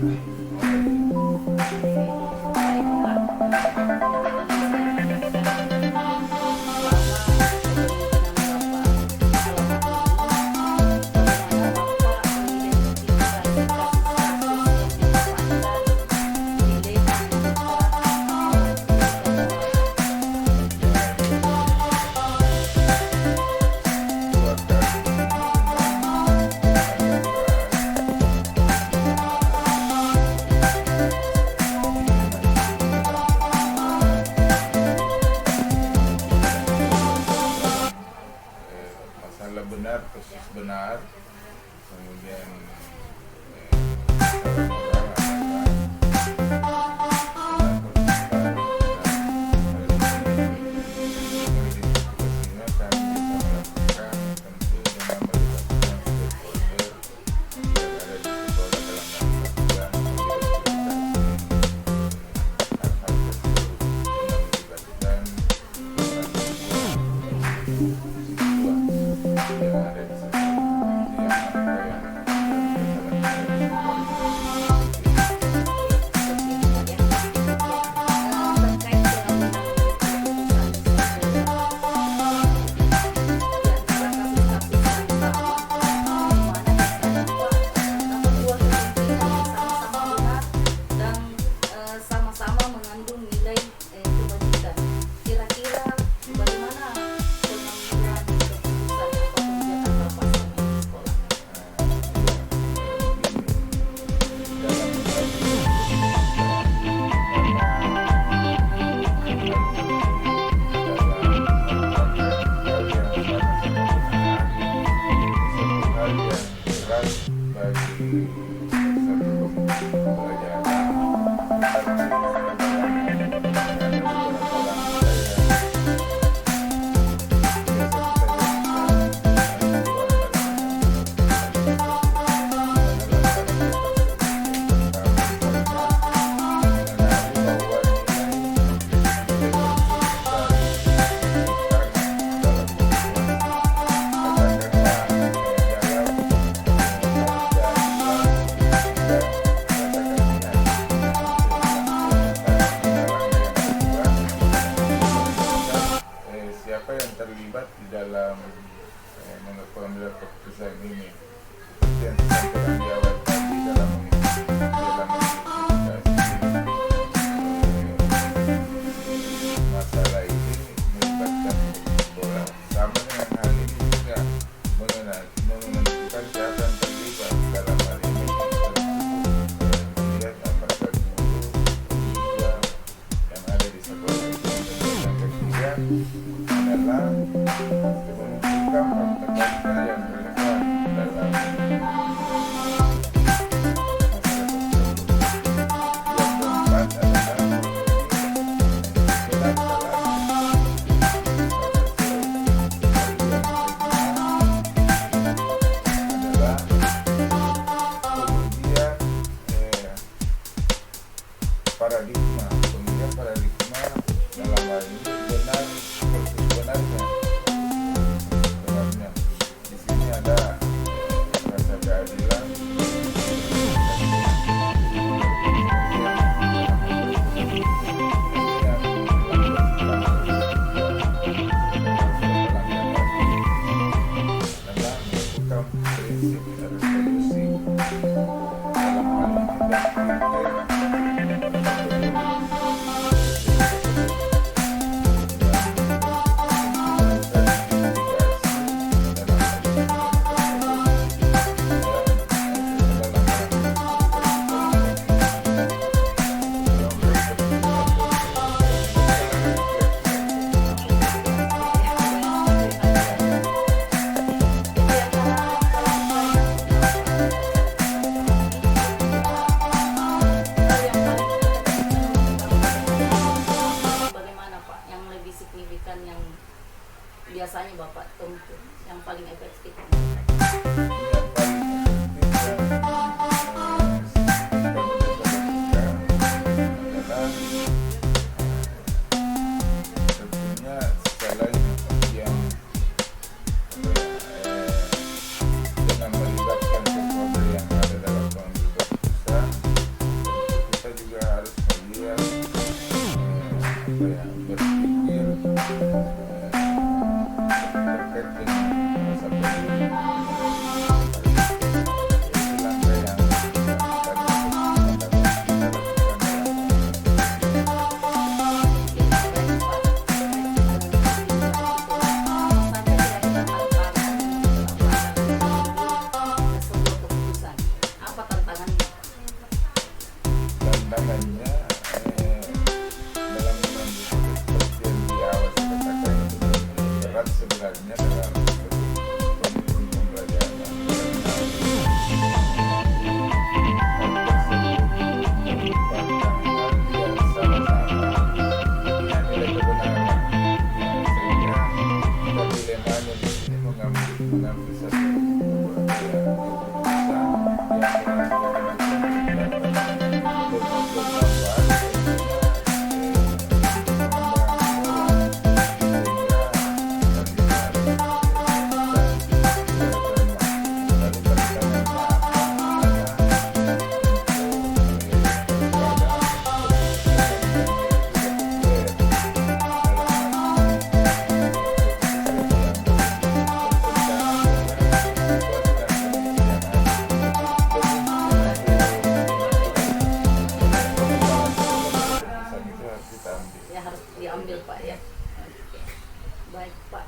Masalah benar, persis benar, kemudian siapa yang terlibat di dalam pengambilan keputusan ini. Seperti yang disampaikan di awal tadi dalam masalah ini melibatkan bola, sama dengan hal ini juga menentukan siapa yang terlibat dalam hal ini. Melihat apakah guru juga yang ada di sekolah itu. Yang ketiga adalah menentukan fakta-fakta yang relevan dalam paradigma, kemudian paradigma dalam hal ini benar versus benarnya. Di sini ada rasa keadilan, adalah melakukan prinsip resolusi dalam hal ini dan tantangannya dalam mengambil seperti yang di awal saya katakan itu berat sebenarnya dalam komitmen pembelajaran mengambil satu harus diambil Pak ya. Oke. Baik Pak,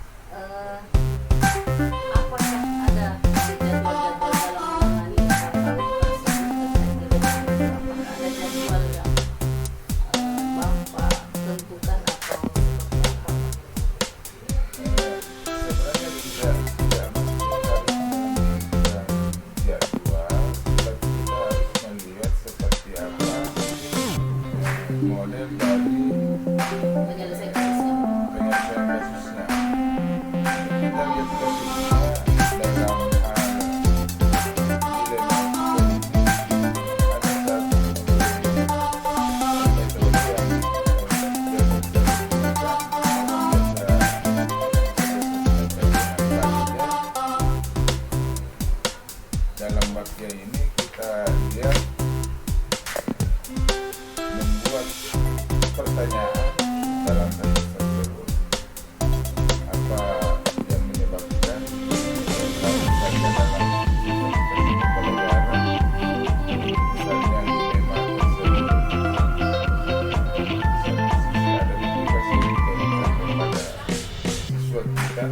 apakah ada jadwal-jadwal dalam menangani hal-hal tersebut? Apakah ada jadwal yang Bapak tentukan atau seperti apa? Sebenarnya tidak mesti harus jadwal, tapi kita harus melihat seperti apa model dari Menyelesaikan kasusnya. Kita lihat kasusnya dalam hal dilema politik. Ada satu metode yang dalam bakya ini kita lihat membuat pertanyaan dalam kasus tersebut, apa yang menyebabkan misalnya dalam pembelajaran misalnya dilema tersebut ada implikasi diberikan kepada siswa kita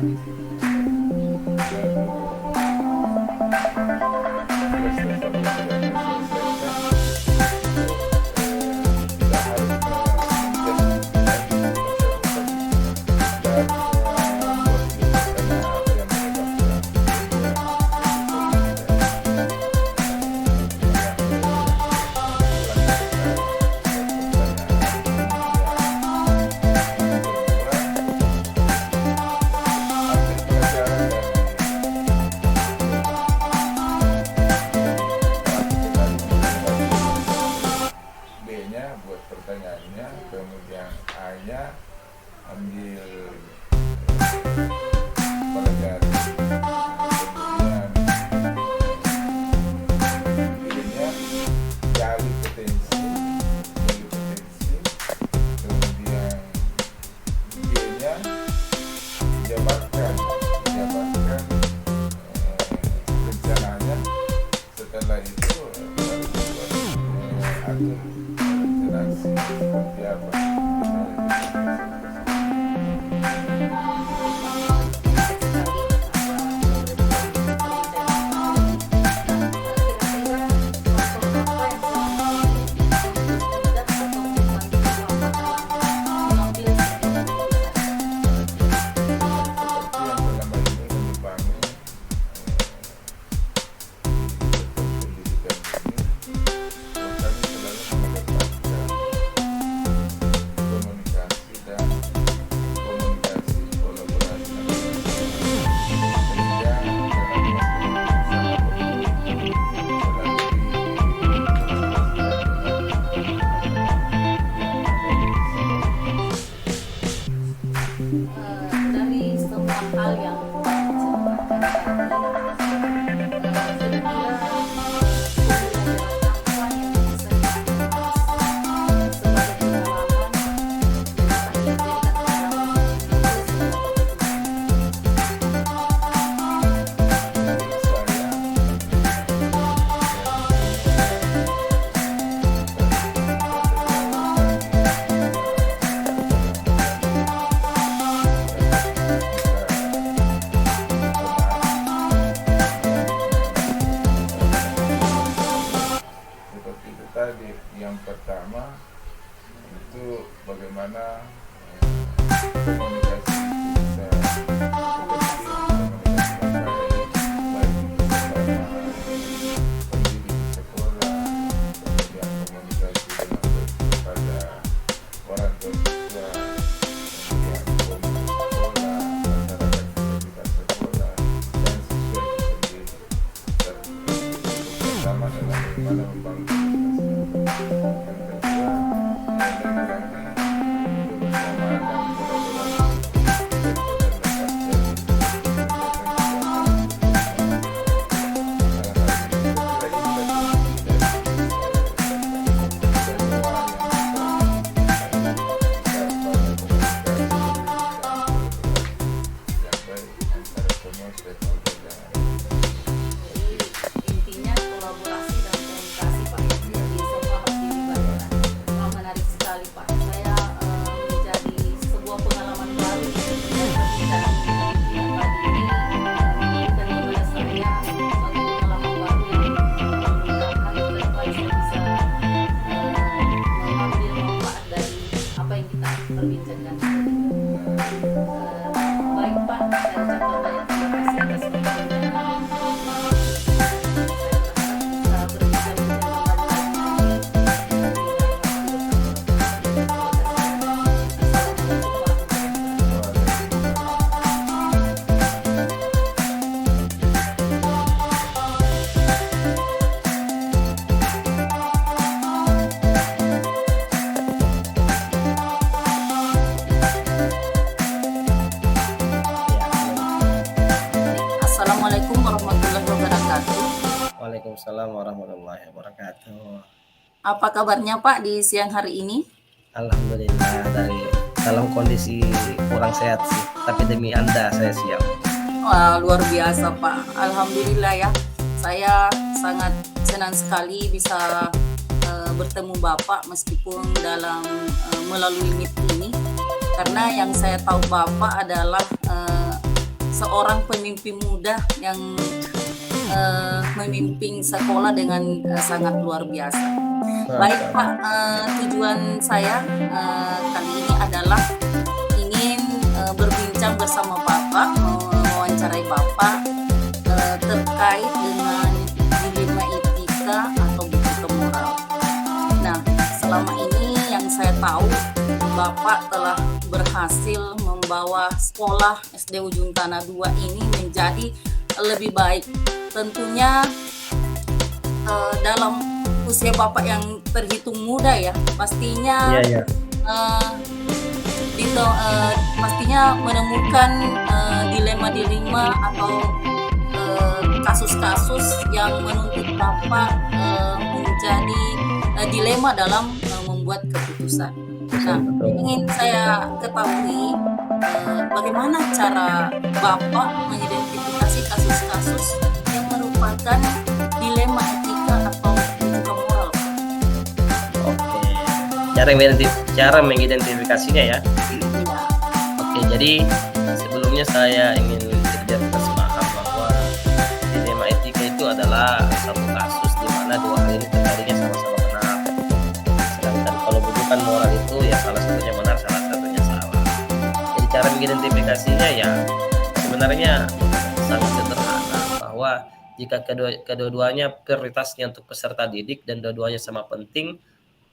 buat pertanyaannya, kemudian A-nya ambil pelajari, kemudian B-nya gali potensi, kemudian G-nya jabarkan rencananya. Setelah itu atur seperti apa. Komunikasi dan komunikasi kolaborasi pertama itu bagaimana komunikasi itu bisa efektif, komunikasi yang baik, baik itu bersama pendidik di sekolah, kemudian komunikasi dengan kepada orang tua siswa, kemudian komite sekolah, masyarakat sekitar sekolah, dan siswa itu sendiri. Pertama adalah bagaimana membangun komunikasi. Yang kedua, lagi-lagi kebersamaan dan kolaborasi Intinya kolaborasi dan komunikasi Pak, di semua harus dilibatkan. Wah, menarik sekali Pak. Saya menjadi sebuah pengalaman baru berbicara yang tadi ini memberikan kepada saya suatu pengalaman baru yang mudah-mudahan ke depan saya bisa mengambil manfaat dari apa yang kita perbincangkan. Baik Pak, saya ucapkan banyak terima kasih atas waktunya. Assalamualaikum warahmatullahi wabarakatuh. Waalaikumsalam warahmatullahi wabarakatuh. Apa kabarnya Pak di siang hari ini? Alhamdulillah dalam kondisi kurang sehat sih, tapi demi Anda saya siap. Wah, luar biasa Pak. Alhamdulillah ya. Saya sangat senang sekali bisa bertemu Bapak meskipun dalam melalui Meet ini. Karena yang saya tahu Bapak adalah seorang pemimpin muda yang memimpin sekolah dengan sangat luar biasa. Baik Pak, tujuan saya kali ini adalah ingin berbincang bersama Bapak, mewawancarai Bapak terkait dengan dilema etika atau etika moral. Nah, selama ini yang saya tahu Bapak telah berhasil membawa sekolah SD Ujung Tanah 2 ini menjadi lebih baik. Tentunya dalam usia Bapak yang terhitung muda ya, pastinya Iya. pastinya menemukan dilema-dilema atau kasus-kasus yang menuntut Bapak menjadi dilema dalam membuat keputusan. Nah, ingin saya ketahui bagaimana cara Bapak mengidentifikasi kasus-kasus yang merupakan dilema etika atau etika moral. Oke. Cara mengidentifikasinya ya. Ya. Oke, jadi sebelumnya saya ingin biar kita sepaham bahwa dilema etika itu adalah satu kasus di mana dua hal ini terjadinya sama-sama benar. Sedangkan kalau bukan moral itu ya salah satunya benar, salah satunya salah. Jadi cara mengidentifikasinya ya sebenarnya sangat sederhana, bahwa jika kedua-duanya prioritasnya untuk peserta didik dan dua-duanya sama penting,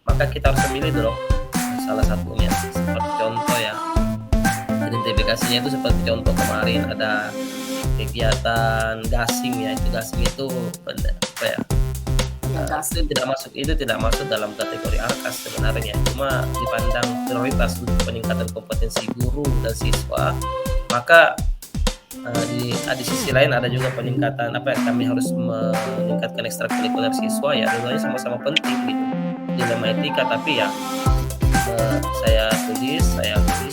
maka kita harus memilih dulu salah satunya. Seperti contoh ya, identifikasinya itu seperti contoh kemarin ada kegiatan gasing ya, itu gasing itu apa ya? Itu tidak masuk dalam kategori ARKAS sebenarnya, cuma dipandang prioritas untuk peningkatan kompetensi guru dan siswa. Maka di sisi lain ada juga peningkatan kami harus meningkatkan ekstrakurikuler siswa ya, dua-duanya sama-sama penting gitu. Dilema etika, tapi ya saya tulis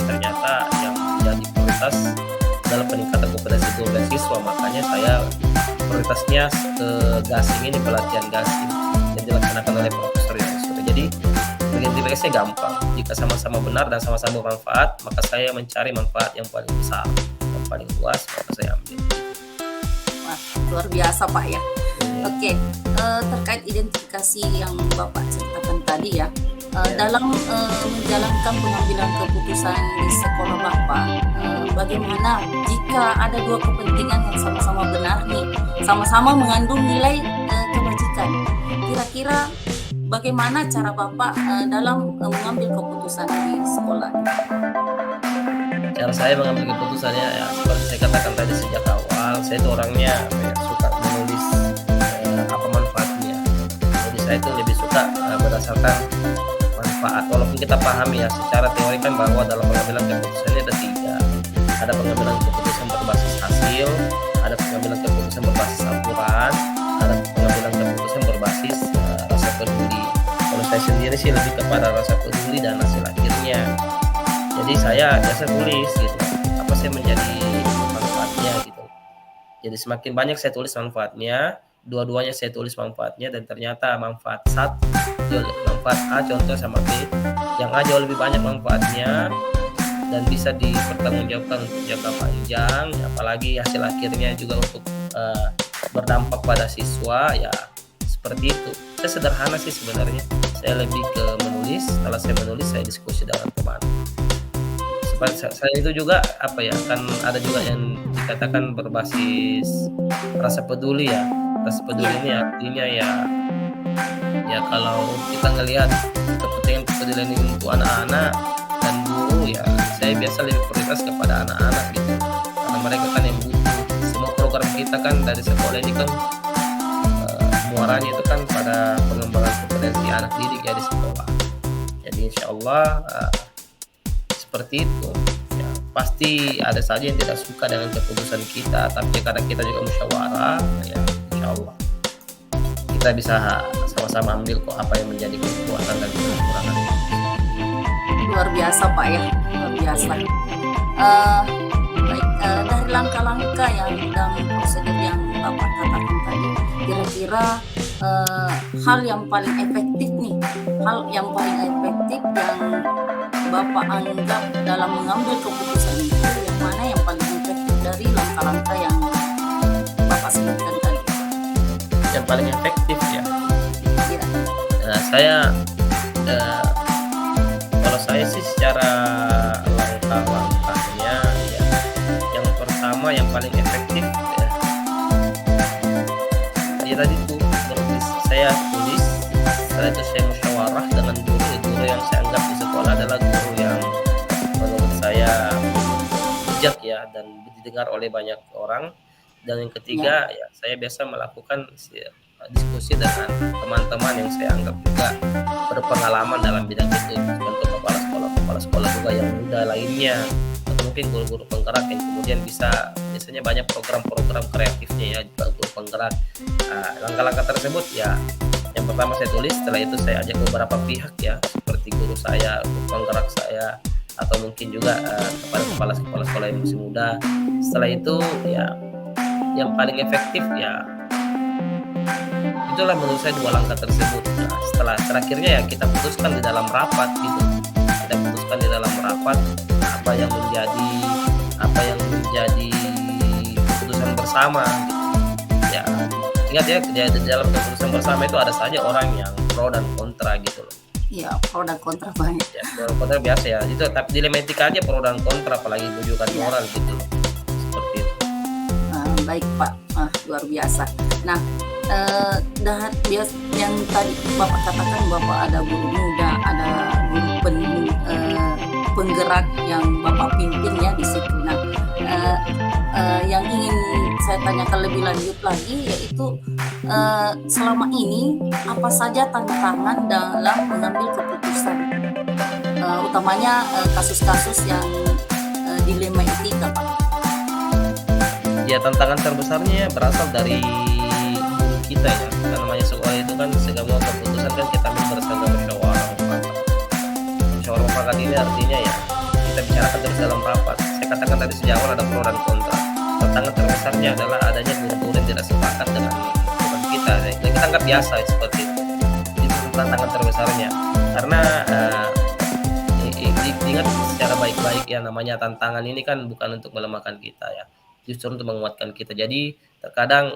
ternyata yang menjadi prioritas adalah peningkatan kompetensi guru dan siswa. Makanya saya prioritasnya ke gasing ini, pelatihan gasing yang dilaksanakan oleh profesor yang sudah. Jadi identifikasinya gampang. Jika sama-sama benar dan sama-sama bermanfaat, maka saya mencari manfaat yang paling besar, yang paling luas, maka saya ambil. Wah, luar biasa Pak ya. Oke, terkait identifikasi yang Bapak ceritakan tadi ya, dalam menjalankan pengambilan keputusan di sekolah Bapak, bagaimana jika ada dua kepentingan yang sama-sama benar nih, sama-sama mengandung nilai kebajikan, kira-kira bagaimana cara Bapak dalam mengambil keputusan di sekolah? Cara saya mengambil keputusannya ya seperti saya katakan tadi sejak awal, saya itu orangnya suka menulis apa manfaatnya. Jadi saya itu lebih suka berdasarkan manfaat. Walaupun kita pahami ya secara teori kan bahwa dalam pengambilan keputusan ini ada tiga. Ada pengambilan keputusan berbasis hasil, ada pengambilan keputusan berbasis aturan, ada pengambilan keputusan berbasis rasa peduli. Kalau saya sendiri sih lebih kepada rasa peduli dan hasil akhirnya. Jadi saya biasa tulis gitu, apa sih menjadi manfaatnya gitu. Jadi semakin banyak saya tulis manfaatnya, dua-duanya saya tulis manfaatnya, dan ternyata manfaat A contoh sama B, yang A jauh lebih banyak manfaatnya dan bisa dipertanggungjawabkan untuk jangka panjang, apalagi hasil akhirnya juga untuk berdampak pada siswa, ya seperti itu. Saya sederhana sih sebenarnya, saya lebih ke menulis. Setelah saya menulis, saya diskusi dengan teman. Saya itu juga apa ya, kan ada juga yang dikatakan berbasis rasa peduli ya. Rasa peduli ini artinya ya kalau kita ngelihat kepentingan ini untuk anak-anak dan guru, ya saya biasa lebih prioritas kepada anak-anak gitu, karena mereka kan yang butuh. Semua program kita kan dari sekolah ini kan muaranya itu kan pada pengembangan kompetensi anak didik ya di sekolah. Jadi insya Allah seperti itu ya. Pasti ada saja yang tidak suka dengan keputusan kita, tapi karena kita juga musyawarah ya, insya Allah kita bisa sama-sama ambil kok apa yang menjadi kekuatan dan kekurangan. Luar biasa Pak ya, luar biasa. Baik, dari langkah-langkah yang dan prosedur yang Bapak katakan tadi, kira-kira hal yang paling efektif nih, yang Bapak anggap dalam mengambil keputusan itu, yang mana yang paling efektif dari langkah-langkah yang Bapak sebutkan tadi? Yang paling efektif ya. Ya. Saya kalau saya sih secara langkah-langkahnya ya, yang pertama yang paling efektif ya tadi tuh saya tulis, setelah itu saya musyawarah dengan guru yang saya anggap di sekolah adalah guru yang menurut saya bijak ya dan didengar oleh banyak orang. Dan yang ketiga ya saya biasa melakukan diskusi dengan teman-teman yang saya anggap juga berpengalaman dalam bidang itu, contoh kepala sekolah juga yang muda lainnya, atau mungkin guru-guru penggerak yang kemudian biasanya banyak program-program kreatifnya ya, juga guru penggerak. Langkah-langkah tersebut ya, yang pertama saya tulis, setelah itu saya ajak beberapa pihak ya, seperti guru saya, guru penggerak saya, atau mungkin juga kepada kepala sekolah yang masih muda. Setelah itu ya yang paling efektif ya itulah menurut saya dua langkah tersebut. Nah, setelah terakhirnya ya kita putuskan di dalam rapat gitu. Kita putuskan di dalam rapat apa yang menjadi keputusan bersama gitu. Ya ingat ya di dalam keputusan bersama itu ada saja orang yang pro dan kontra gitu loh. Ya, pro dan kontra banyak. Ya, pro dan kontra biasa ya. Itu tapi dilema etika aja pro dan kontra, apalagi bujukan moral gitu loh. Seperti itu. Baik Pak, luar biasa. Nah, yang tadi Bapak katakan Bapak ada guru muda, ada guru penggerak yang Bapak pimpin ya di situ. Nah, yang ingin saya tanyakan lebih lanjut lagi yaitu selama ini apa saja tantangan dalam mengambil keputusan, utamanya kasus-kasus yang dilema etika Pak? Ya tantangan terbesarnya berasal dari guru kita ya, karena namanya sekolah itu kan segala keputusan kan kita ambil berdasarkan musyawarah mufakat. Ini artinya ya kita bicarakan terus dalam rapat. Saya katakan tadi sejak awal ada pro dan kontra. Tantangan terbesarnya adalah adanya guru-guru yang tidak sepakat dengan keputusan kita. Dan kita anggap biasa seperti itu. Itu tantangan terbesarnya. Karena diingat secara baik-baik ya, namanya tantangan ini kan bukan untuk melemahkan kita ya. justru untuk menguatkan kita. Jadi terkadang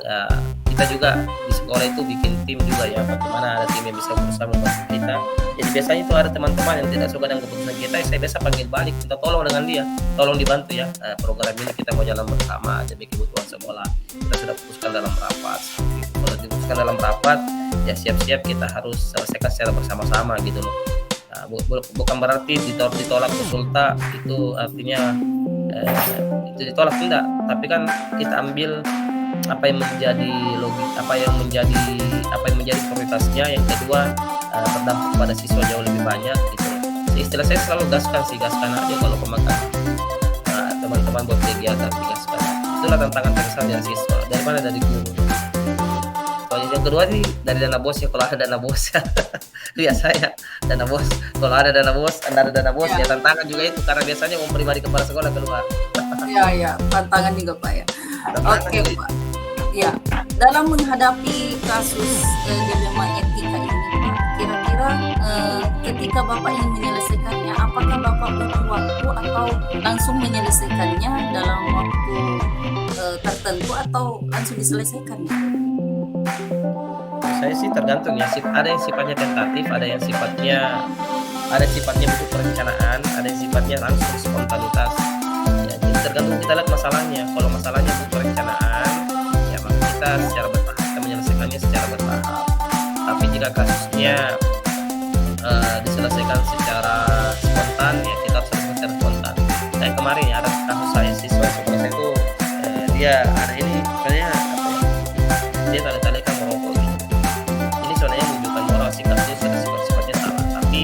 kita juga di sekolah itu bikin tim juga ya, bagaimana ada tim yang bisa berusaha membantu kita. Jadi biasanya itu ada teman-teman yang tidak suka dengan keputusan kita, saya biasa panggil balik, minta tolong dengan dia, tolong dibantu ya, program ini kita mau jalan bersama demi kebutuhan sekolah. Kita sudah putuskan dalam rapat. Kalau diputuskan dalam rapat, ya siap-siap kita harus selesaikan secara bersama-sama gitu loh. Nah, bukan berarti ditolak konsulta itu artinya itu ditolak, tidak, tapi kan kita ambil apa yang menjadi apa yang menjadi prioritasnya. Yang kedua, berdampak pada siswa jauh lebih banyak gitu. Istilah saya selalu gaskan aja kalau pemakan teman-teman buat kegiatan, digaskan. Itulah tantangan terbesar dari siswa, dari mana, dari guru. Kalau yang kedua sih dari dana bos ya, kalau ada dana bos ya. Biasa ya, dana bos. Kalau ada dana bos, ya tantangan juga itu, karena biasanya uang pribadi kepala sekolah keluar. Ya, tantangan juga Pak ya. Oke Pak. Ya, dalam menghadapi kasus dilema etika ini Pak, kira-kira ketika Bapak ingin menyelesaikannya, apakah Bapak butuh waktu atau langsung menyelesaikannya dalam waktu tertentu atau langsung diselesaikan? Saya sih tergantung ya, ada yang sifatnya tentatif, ada yang sifatnya butuh perencanaan, ada yang sifatnya langsung spontanitas. Ya, jadi tergantung kita lihat masalahnya. Kalau masalahnya butuh perencanaan, ya maka kita secara bertahap, kita menyelesaikannya secara bertahap. Tapi jika kasusnya diselesaikan secara spontan, ya kita harus selesaikan secara spontan. Kayak kemarin ya, ada kasus saya, siswa sekolah saya itu dia ada ini kayaknya dia tanda-tandakan merokok gitu. Ini sebenarnya menunjukkan moral sikapnya sudah sifatnya salah, tapi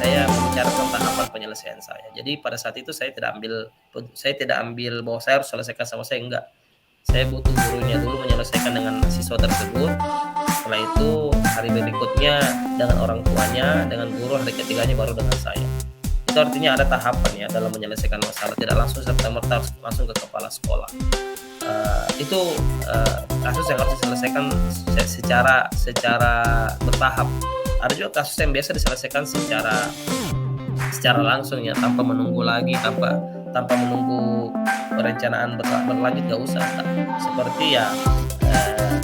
saya membicarakan tahapan penyelesaian saya. Jadi pada saat itu saya tidak ambil bahwa saya harus selesaikan sama saya, enggak. Saya butuh gurunya dulu menyelesaikan dengan siswa tersebut. Setelah itu hari berikutnya dengan orang tuanya, dengan guru, hari ketiganya baru dengan saya. Itu artinya ada tahapan ya dalam menyelesaikan masalah, tidak langsung serta-merta langsung ke kepala sekolah. Itu kasus yang harus diselesaikan secara bertahap. Ada juga kasus yang biasa diselesaikan secara langsung ya, tanpa menunggu lagi, tanpa menunggu perencanaan berlanjut, gak usah. Seperti ya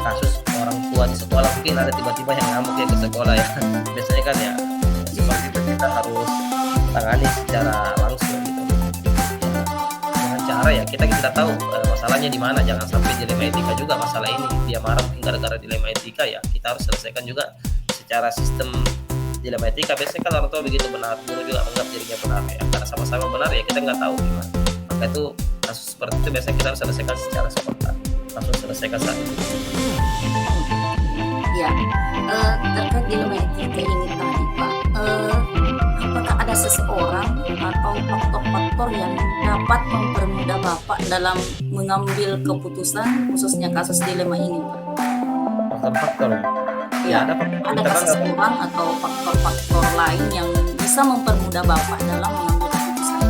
kasus orang tua di sekolah, mungkin ada tiba-tiba yang ngamuk ya ke sekolah ya. Biasanya kan ya seperti itu kita harus tangani secara langsung gitu. Dengan cara ya kita tahu masalahnya di mana. Jangan sampai dilema etika juga masalah ini, dia marah mungkin gara-gara dilema etika, ya kita harus selesaikan juga secara sistem dilema etika. Biasanya kan orang tua begitu benar, guru juga menganggap dirinya benar ya, karena sama-sama benar ya kita nggak tahu gimana. Maka itu kasus seperti itu biasanya kita harus selesaikan secara spontan, langsung selesaikan saat itu. Ya, terkait dilema etika ini tadi Pak, apakah ada seseorang atau faktor-faktor yang dapat mempermudah Bapak dalam mengambil keputusan khususnya kasus dilema ini Pak? Faktor-faktor Ya, ada adakah seseorang atau faktor-faktor lain yang bisa mempermudah Bapak dalam mengambil keputusan?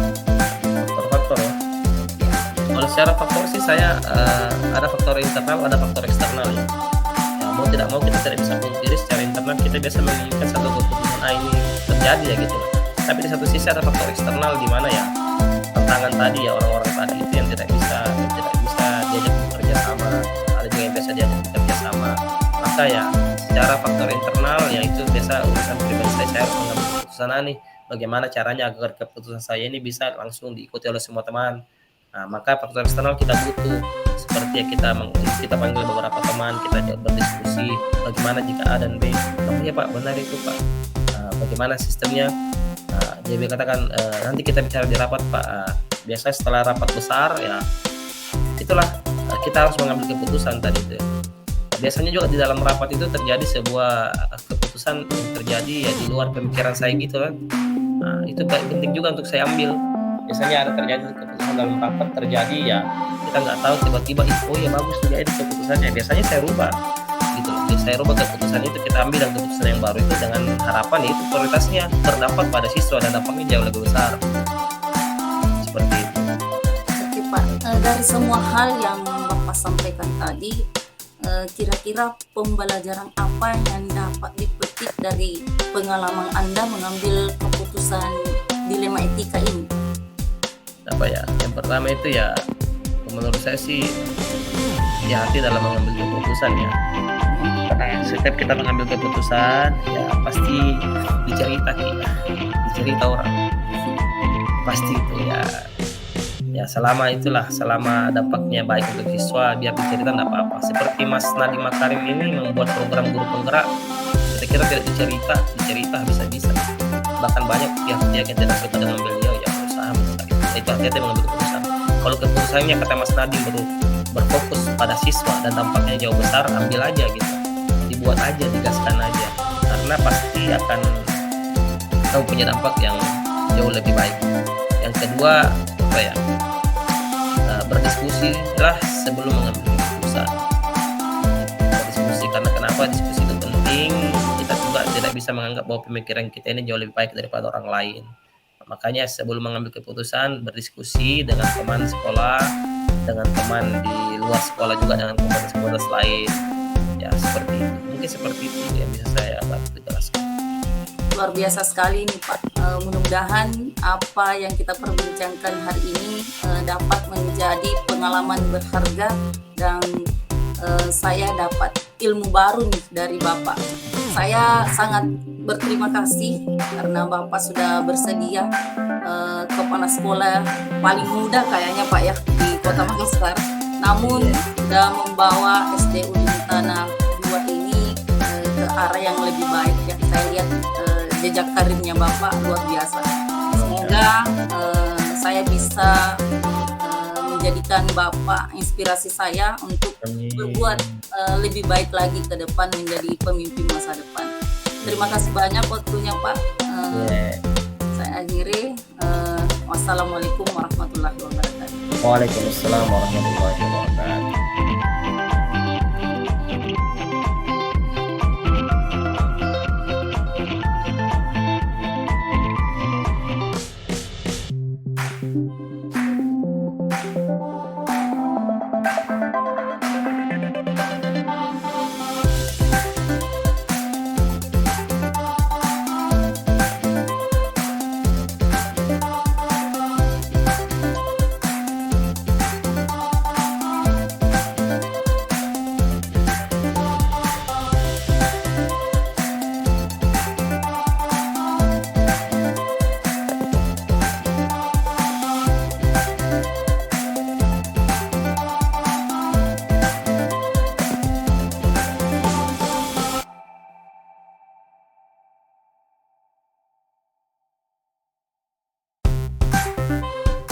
Faktor-faktor ya. Kalau secara faktor sih saya ada faktor internal, ada faktor eksternal ya. Mau tidak mau kita tidak bisa pungkiri secara internal kita biasa menginginkan satu keputusan ini terjadi ya gitu. Tapi di satu sisi ada faktor eksternal di mana ya tantangan tadi ya, orang-orang tadi itu yang tidak bisa diajak bekerja sama, ada juga yang biasa diajak bekerja sama. Maka ya secara faktor internal ya itu biasa urusan pribadi saya harus mengambil keputusan nih, bagaimana caranya agar keputusan saya ini bisa langsung diikuti oleh semua teman. Nah, maka faktor eksternal kita butuh, seperti ya kita panggil beberapa teman, kita berdiskusi bagaimana jika A dan B. Oh ya Pak, benar itu Pak. Bagaimana sistemnya? Dia katakan nanti kita bicara di rapat Pak. Biasanya setelah rapat besar ya itulah kita harus mengambil keputusan tadi itu. Biasanya juga di dalam rapat itu terjadi sebuah keputusan yang terjadi ya di luar pemikiran saya gitu kan. Nah, itu penting juga untuk saya ambil. Biasanya ada terjadi keputusan dalam rapat terjadi ya kita nggak tahu, tiba-tiba oh ya bagus juga ini keputusannya, biasanya saya rubah gitu. Saya rubah keputusan itu, kita ambil dan keputusan yang baru itu dengan harapan itu prioritasnya berdampak pada siswa dan dampaknya jauh lebih besar seperti itu. Oke Pak, dari semua hal yang Bapak sampaikan tadi, kira-kira pembelajaran apa yang dapat dipetik dari pengalaman Anda mengambil keputusan dilema etika ini? Apa ya, yang pertama itu ya menurut saya sih hati dalam mengambil keputusan ya. Karena setiap kita mengambil keputusan ya pasti dicerita orang pasti itu ya selama dampaknya baik untuk siswa biar dicerita tidak apa-apa. Seperti Mas Nadiem Makarim ini membuat program guru penggerak, saya kira tidak dicerita bisa-bisa, bahkan banyak pihak-pihak yang tidak suka dengan beliau yang berusaha mencari itu hati-hati mengambil keputusan. Kalau keputusannya kata Mas Nadiem berfokus pada siswa dan dampaknya jauh besar, ambil aja gitu, dibuat aja, digaskan aja, karena pasti akan punya dampak yang jauh lebih baik. Yang kedua berdiskusilah sebelum mengambil keputusan. Berdiskusi, karena kenapa diskusi itu penting? Kita juga tidak bisa menganggap bahwa pemikiran kita ini jauh lebih baik daripada orang lain. Makanya sebelum mengambil keputusan, berdiskusi dengan teman sekolah, dengan teman di luar sekolah juga, dengan komunitas lain. Ya seperti itu. Mungkin seperti itu yang bisa saya bantu jelaskan. Luar biasa sekali nih Pak. Mudah-mudahan apa yang kita perbincangkan hari ini dapat menjadi pengalaman berharga dan saya dapat ilmu baru nih dari Bapak. Saya sangat berterima kasih karena Bapak sudah bersedia kepala sekolah paling muda kayaknya Pak ya di Kota Makassar. Namun sudah membawa SDU Lintana 2 ini ke arah yang lebih baik ya. Saya lihat jejak karirnya Bapak luar biasa. Semoga saya bisa menjadikan Bapak inspirasi saya untuk berbuat lebih baik lagi ke depan, menjadi pemimpin masa depan. Terima kasih banyak waktunya Pak. Saya akhiri. Wassalamualaikum warahmatullahi wabarakatuh. Waalaikumsalam warahmatullahi wabarakatuh.